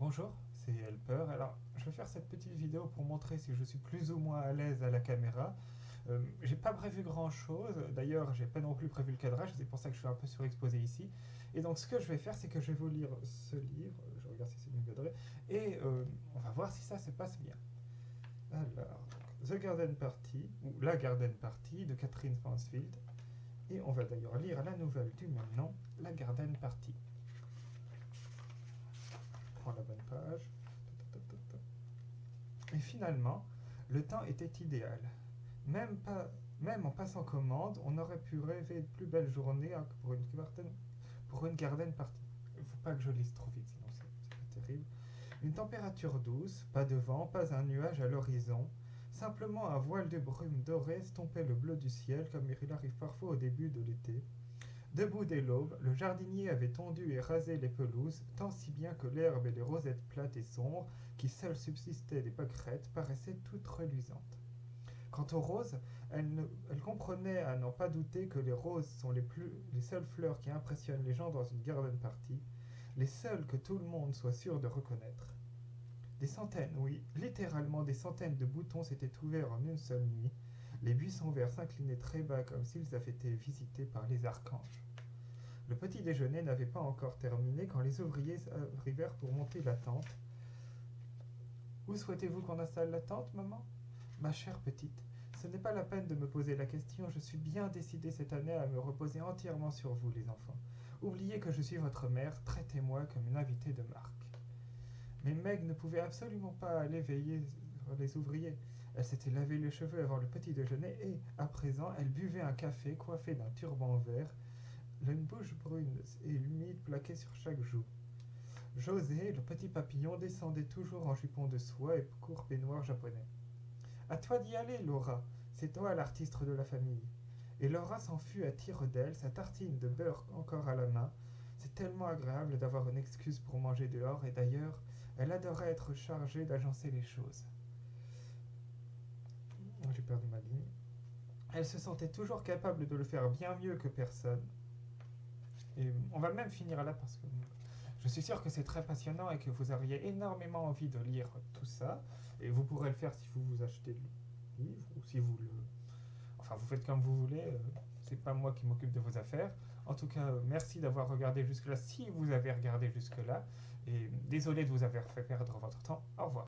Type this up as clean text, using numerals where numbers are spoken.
Bonjour, c'est Helper. Alors, je vais faire cette petite vidéo pour montrer si je suis plus ou moins à l'aise à la caméra. J'ai pas prévu grand chose, d'ailleurs, j'ai pas non plus prévu le cadrage, c'est pour ça que je suis un peu surexposé ici. Et donc, ce que je vais faire, c'est que je vais vous lire ce livre, je regarde si c'est bien cadré, et on va voir si ça se passe bien. Alors, The Garden Party, ou La Garden Party de Catherine Fansfield, et on va d'ailleurs lire la nouvelle du même nom, La Garden Party. Je prends la bonne page. Et finalement, le temps était idéal. Même, pas, même en passant commande, on aurait pu rêver de plus belle journée pour une garden party. Il ne faut pas que je lise trop vite, sinon c'est pas terrible. Une température douce, pas de vent, pas un nuage à l'horizon. Simplement un voile de brume dorée stompait le bleu du ciel comme il arrive parfois au début de l'été. Debout dès l'aube, le jardinier avait tondu et rasé les pelouses, tant si bien que l'herbe et les rosettes plates et sombres, qui seules subsistaient des pâquerettes, paraissaient toutes reluisantes. Quant aux roses, elle comprenait à n'en pas douter que les roses sont les seules fleurs qui impressionnent les gens dans une garden party, les seules que tout le monde soit sûr de reconnaître. Des centaines, oui, littéralement des centaines de boutons s'étaient ouverts en une seule nuit. Les buissons verts s'inclinaient très bas comme s'ils avaient été visités par les archanges. Le petit déjeuner n'avait pas encore terminé quand les ouvriers arrivèrent pour monter la tente. Où souhaitez-vous qu'on installe la tente, maman? Ma chère petite, ce n'est pas la peine de me poser la question, je suis bien décidée cette année à me reposer entièrement sur vous, les enfants. Oubliez que je suis votre mère, traitez-moi comme une invitée de marque. Mais Meg ne pouvait absolument pas aller veiller sur les ouvriers. Elle s'était lavé les cheveux avant le petit déjeuner et, à présent, elle buvait un café coiffé d'un turban vert, une bouche brune et humide plaquée sur chaque joue. José, le petit papillon, descendait toujours en jupon de soie et court peignoir japonais. À toi d'y aller, Laura. C'est toi l'artiste de la famille. Et Laura s'en fut à tire d'aile, sa tartine de beurre encore à la main. C'est tellement agréable d'avoir une excuse pour manger dehors, et d'ailleurs, elle adorait être chargée d'agencer les choses. J'ai perdu ma ligne. Elle se sentait toujours capable de le faire bien mieux que personne. Et on va même finir là parce que je suis sûr que c'est très passionnant et que vous auriez énormément envie de lire tout ça. Et vous pourrez le faire si vous vous achetez le livre ou si vous le. Enfin, vous faites comme vous voulez. C'est pas moi qui m'occupe de vos affaires. En tout cas, merci d'avoir regardé jusque-là si vous avez regardé jusque-là. Et désolé de vous avoir fait perdre votre temps. Au revoir.